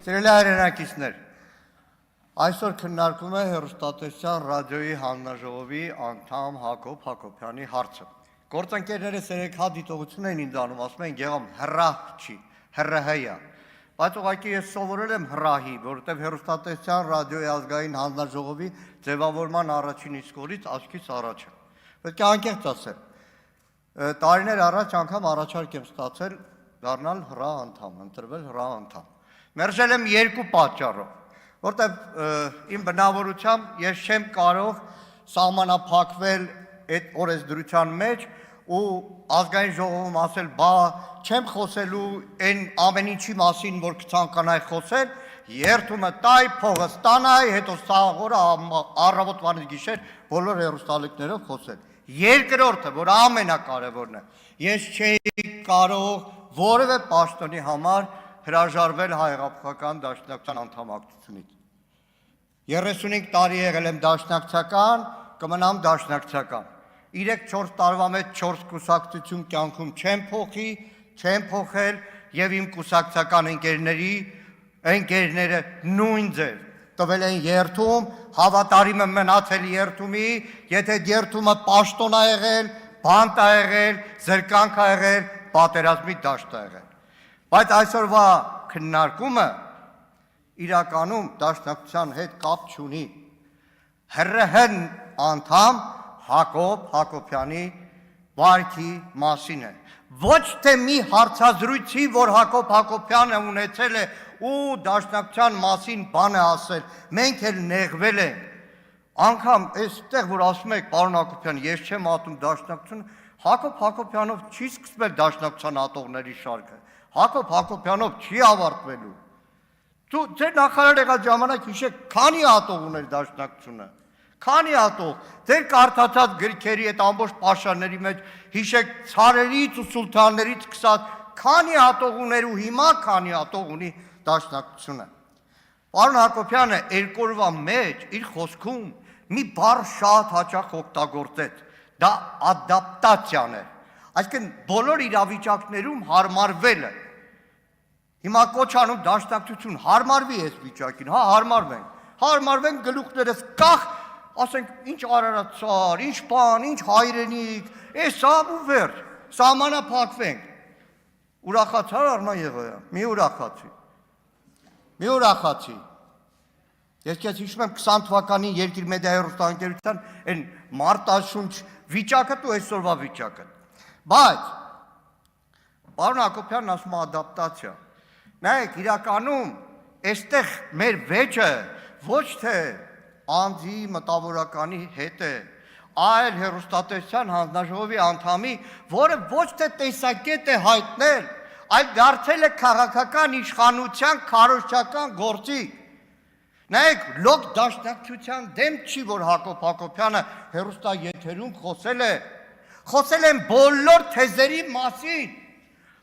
Սիրելի հայրենակիցներ, այսօր քննարկում է հեռուստատեսության ռադիոյի հանձնաժողովի անդամ Հակոբ Հակոբյանի հարցը։ Գործընկերներս երեք հատ դիտողություն էին ինձ անում, ասում են Գեղամ հրահ չի, հրահեյա։ Բայց ուղղակի ես սովորել եմ հրահի, որովհետև հեռուստատեսության ռադիոյի ազգային հանձնաժողովի ձևավորման առաջին իսկ օրից աչքից առաջ է։ Պետք է անկեղծ ասեմ, տարիներ առաջ անգամ առաջարկ եմ ստացել դառնալ հրահ անդամ, ընտրվել հրահ անդամ։ Մերժել եմ երկու պատճառով, որտեղ իմ բնավորությամբ ես չեմ կարող սահմանափակվել այդ օրենսդրության մեջ ու ազգային ժողովում ասել, բա չեմ խոսելու այն ամեն ինչի մասին, որ կցանկանայի խոսել, երթումը տայ, փողը ստանայ, հետո սաղորը առավոտվանից գիշեր բոլոր հեռուստալիքներով խոսել։ Երկրորդը, որ ամենակարևորն է, ես չէի կարող որևէ պաշտոնի համար հրաժարվել հայ-հեղափոխական դաշնակցության անդամակցությունից։ 35 տարի եղել եմ դաշնակցական, կմնամ դաշնակցական։ 3-4 տարվա մեջ 4 կուսակցություն կյանքում չեմ փոխել եւ իմ կուսակցական ընկերները նույն ձև տվել են երթում, հավատարիմ եմ մնացել երթումի, եթե երթումը պաշտոն է եղել, բանտ է եղել, զրկանք է եղել, պատերազմի դաշտ է եղել։ Բայց այսօրվա քննարկումը իրականում դաշնակցության հետ կապ չունի։ ՀՌՀ անդամ Հակոբ Հակոբյանի վարքի մասին է։ Ոչ թե մի հարցազրույցի, որ Հակոբ Հակոբյանը ունեցել է ու դաշնակցության մասին բան է ասել, մենք էլ նեղվել ենք։ Անգամ այստեղ, որ ասում եք, պարոն Հակոբյան, ես չեմ ատում դաշնակցությունը, Հակոբ Հակոբյանով չի սկսվել դաշնակցության ատողների շարքը։ Հակոբ Հակոբյանով չի ավարտվելու։ Ձեր նախարար եղած ժամանակ հիշեք, քանի ատող ուներ դաշնակցությունը, քանի ատող, ձեր կարդացած գրքերի այդ ամբողջ պաշարների մեջ հիշեք ցարերից ու սուլթաններից սկսած քանի ատող ուներ ու հիմա քանի ատող ունի դաշնակցությունը։ Պարոն Հակոբյանը երկու օրվա մեջ իր խոսքում մի բառ շատ հաճախ օգտագործեց, դա ադապտացիան է, այսինքն բոլոր իրավիճակներում հարմարվելը։ Հիմա կոչանում դաշնակցություն հարմարվի այս վիճակին, հա հարմարվենք գլուխներս կախ, ասենք ինչ արարածար, ինչ բան, ինչ հայրենիք, էսա ու վերջ, սահմանափակվենք։ Ուրախացար Արման Եղոյան, մի ուրախացի։ Ես քեզ հիշում եմ 20 թվականին Երկիր մեդիա հեռուստաընկերության այն մարտաշունչ վիճակը ու այսօրվա վիճակը։ Բայց պարոն Հակոբյանն ասում է ադապտացիա։ Նայեք, իրականում այստեղ մեր վեճը ոչ թե անձի մտավորականի հետ է, այլ հեռուստատեսության հանձնաժողովի անդամի, որը ոչ թե տեսակետ է հայտնել, այլ դարձել է քաղաքական իշխանության քարոզչական գործիք։ Նայեք, լոկ դաշնակցության դեմ չի, որ Հակոբ Հակոբյանը հեռուստաեթերում խոսել են բոլոր թեզերի մասին,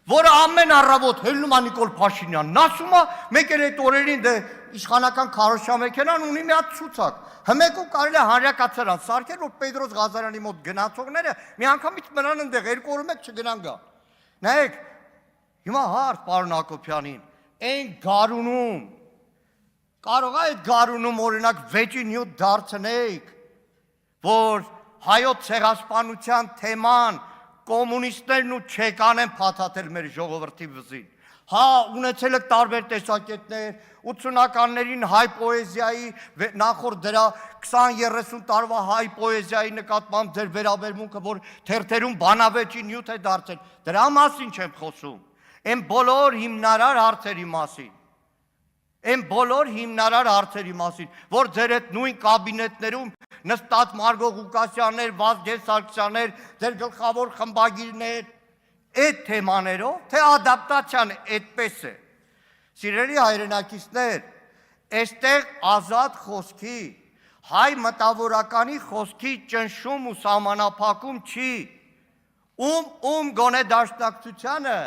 որը ամեն առավոտ հելնում է Նիկոլ Փաշինյանն, ասում է, մեկ էլ այդ օրերին դե իշխանական քարոզչամեքենան ունի մի հատ ցուցակ, հմեկում կարելի է հանրակացարան սարքել, որ Պետրոս Ղազարյանի մոտ գնացողները մի անգամից մնան այնտեղ, երկու օր մեկ չգնան գա։ Նայեք, հիմա հարց պարոն Հակոբյանին, այն գարունում, կարող է այդ գարունում օրինակ վեճի նյութ դարձնեիք, որ հայոց ցեղասպանության թեման կոմունիստներն ու չեկան են փաթաթել մեր ժողովրդի վզին։ Հա, ունեցել եք տարբեր տեսակետներ, 80-ականներին հայ պոեզիայի, նախորդ դրա 20-30 տարվա հայ պոեզիայի նկատմամբ ձեր վերաբերմունքը, որ թերթերում բանավեճի նյութ է դարձել, դրա մասին չեմ խոսում, այն բոլոր հիմնարար հարցերի մասին, որ ձեր այդ նույն կաբինետներում նստած Մարգո Ղուկասյաններ, Վազգեն Սարգսյաններ, ձեր գլխավոր խմբագիրներ, այդ թեմաներով, թե ադապտացիան այդպես է։ Սիրելի հայրենակիցներ, այստեղ ազատ խոսքի, հայ մտավորականի խոսքի ճնշում ու սահմանափակում չի, ում գոնե դաշնակցությանը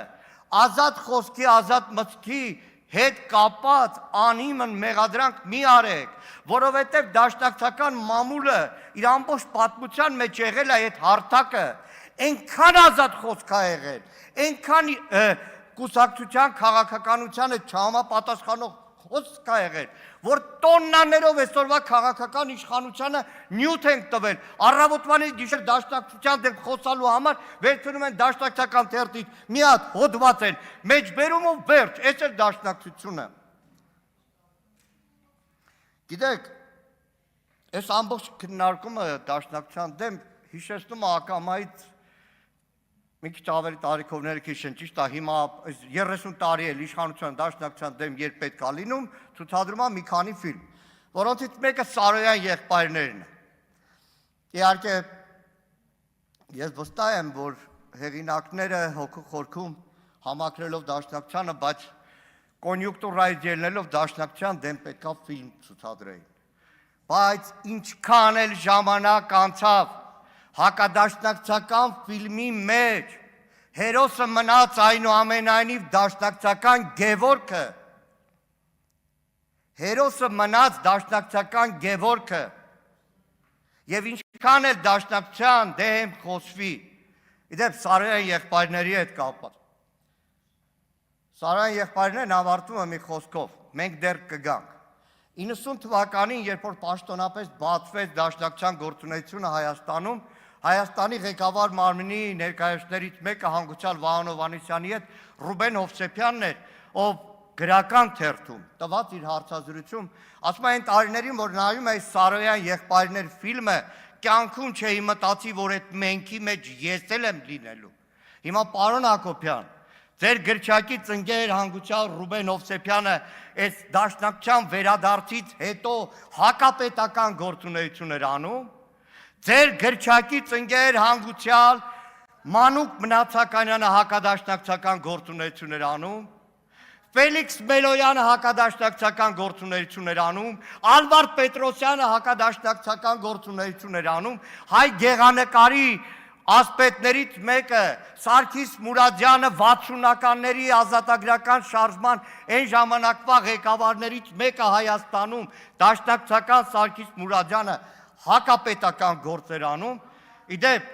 ազատ խոսքի, ազատ մտքի հետ կապած անիմն մեղադրանք մի արեք, որովհետև դաշնակցական մամուլը իր ամբողջ պատմության մեջ եղել է այդ հարթակը, այնքան ազատ խոսք է եղել, այնքան կուսակցության քաղաքականությանը չհամապատասխանող խոսք կա եղել, որ տոննաներով այսօրվա քաղաքական իշխանությանը նյութ են տվել, առավոտվանից գիշեր դաշնակցության դեմ խոսալու համար վերցնում են դաշնակցական թերթից մի հատ հոդված են, մեջբերումով վերջ, այս է դաշնակցությունը։ Գիտեք, այս ամբողջ քննարկումը դաշնակցության դեմ հիշեցնում է ակամայից մի քիչ ավելի տարիքովները քիշեն, ճիշտ է, հիմա 30 տարի էլ իշխանության դաշնակցության դեմ երբ պետք է լինում, ցուցադրում է մի քանի ֆիլմ, որոնցից մեկը Սարոյան եղբայրներն է։ Իհարկե, ես վստահ եմ, որ հեղինակները հոգու խորքում համակրելով դաշնակցությանը, բայց կոնյուկտուրայից ելնելով դաշնակցության դեմ պետքա ֆիլմ ցուցադրեին։ Բայց ինչքան էլ ժամանակ անցավ հակադաշնակցական ֆիլմի մեջ հերոսը մնաց այնուամենայնիվ դաշնակցական Գևորգը, հերոսը մնաց դաշնակցական Գևորգը, եւ ինչքան էլ դաշնակցության դեմ խոսվի, իդեպ Սարոյան եղբայրների հետ կապված։ Սարոյան եղբայրներն ավարտում է մի խոսքով, մենք դեռ կգանք։ 90 թվականին, երբ որ պաշտոնապես բացվեց դաշնակցության գործունեությունը Հայաստանում, Հայաստանի ղեկավար մարմնի ներկայացուցիչներից մեկը հանգուցյալ Վահան Հովհաննիսյանի հետ Ռուբեն Հովսեփյանն էր, ով գրական թերթում տված իր հարցազրույցում, ասում է այն տարիներին, որ նայում է Սարոյան եղբայրներ ֆիլմը, կյանքում չէի մտածի, որ այդ մենքի մեջ ես էլ եմ լինելու։ Հիմա պարոն Հակոբյան, ձեր գրչակի ծնկեր հանգուցյալ Ռուբեն Հովսեփյանը այս դաշնակցության վերադարձից հետո հակապետական գործունեություն էր անում, ձեր գրչակի ծնկեր հանգուցյալ Մանուկ Մնացականյանը հակադաշնակցական գործունեություն էր անում, Ֆելիքս Մելոյանը հակադաշնակցական գործունեություն էր անում, Ալվարդ Պետրոսյանը հակադաշնակցական գործունեություն էր անում, հայ գեղանկարի ասպետներից մեկը Սարգիս Մուրադյանը 60-ականների ազատագրական շարժման այն ժամանակվա ղեկավարներից մեկը Հայաստանում, դաշնակցական Սարգիս Մուրադյանը հակապետական գործեր անում, իդեպ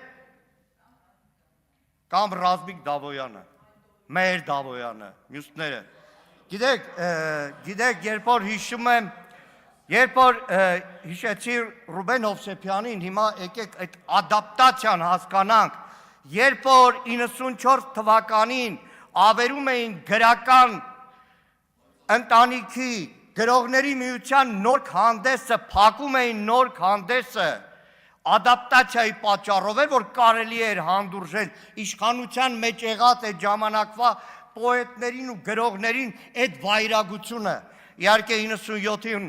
կամ Ռազմիկ Դավոյանը, Մեհեր Դավոյանը, մյուսները։ Գիտեք, երբ որ հիշում եմ, երբ որ հիշեցի Ռուբեն Հովսեփյանին, հիմա եկեք այդ ադապտացիան հասկանանք, երբ որ 94 թվականին ավերում էին գրական ընտանիքի գրողների միության նոր հանդեսը, փակում էին նոր հանդեսը, ադապտացիայի պատճառով էր, որ կարելի էր հանդուրժել իշխանության մեջ եղած այդ ժամանակվա պոետներին ու գրողներին այդ վայրագությունը։ Իհարկե 97-ին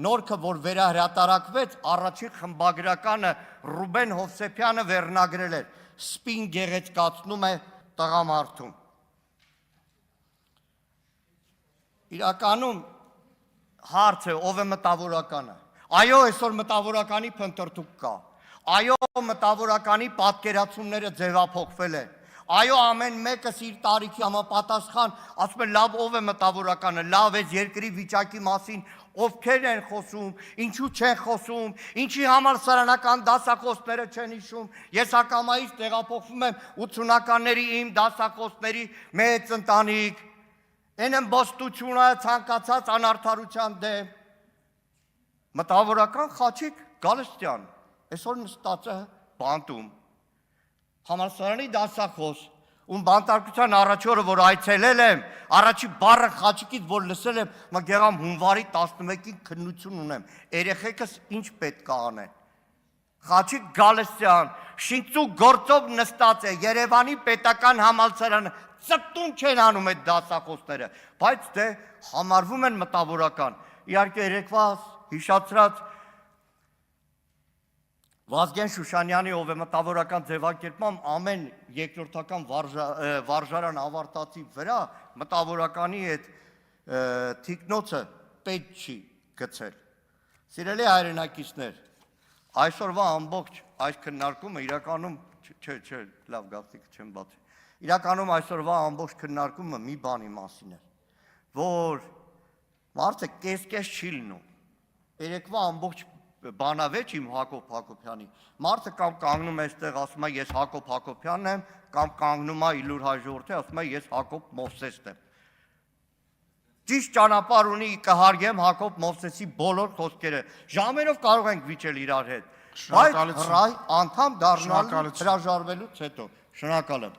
նորքը, որ վերահրատարակվեց, առաջին խմբագրականը Ռուբեն Հովսեփյանը վերնագրել էր «Սպին գեղեցկացնում է տղամարդուն»։ Իրականում հարց է, ով է մտավորականը։ Այո, այսօր մտավորականի փնտրտուք կա։ Այո, մտավորականի պատկերացումները ձևափոխվել են։ Այո, ամեն մեկս իր տարիքի համապատասխան ասում է լավ, ով է մտավորականը, լավ է երկրի վիճակի մասին, ովքեր են խոսում, ինչու չեն խոսում, ինչի համալսարանական դասախոսները չեն հիշում։ Ես ակամայից տեղափոխվում եմ 80-ականների իմ դասախոսների մեծ ընտանիք, այն ըմբոստությունը ցանկացած անարդարության դեմ։ Մտավորական Խաչիկ Գալստյան, այսօր նստած է բանտում, համալսարանի դասախոս, ում բանտարկության առաջ օրը, որ այցելել եմ, առաջի բառը Խաչիկից, որ լսել եմ, մգեղամ հունվարի 11-ին քննություն ունեմ, երեխեքս ինչ պետք է անեն։ Խաչիկ Գալստյան, շինծու գործով նստած է, Երևանի պետական համալսարանը, ծպտուն չեն անում այդ դասախոսները, բայց դե համարվում են մտավորական։ Իհարկե երեկվա հիշացրած Վազգեն Շուշանյանի, ով է մտավորական ձևակերպման ամեն երկրորդական վարժարան ավարտածի վրա մտավորականի այդ թիկնոցը պետք չի գցել։ Սիրելի հայրենակիցներ, այսօրվա ամբողջ այս քննարկումը իրականում չէ, լավ գաղտնիքը չեմ բացի։ Իրականում այսօրվա ամբողջ քննարկումը մի բանի մասին է, որ մարդը կես-կես չի լինում։ Երեկվա ամբողջ բանավեճ իմ Հակոբ Հակոբյանի, մարդը կամ կանգնում է այստեղ ասում է ես Հակոբ Հակոբյանն եմ, կամ կանգնում է իր հաջորդը ասում է ես Հակոբ Մովսեսն եմ։ Ճիշտ ճանապարհ ունի կհարգեմ Հակոբ Մովսեսի բոլոր խոսքերը։ Ժամերով կարող ենք վիճել իրար հետ։ Բայց անդամ դառնալու հրաժարվելուց հետո։ Շնորհակալ եմ։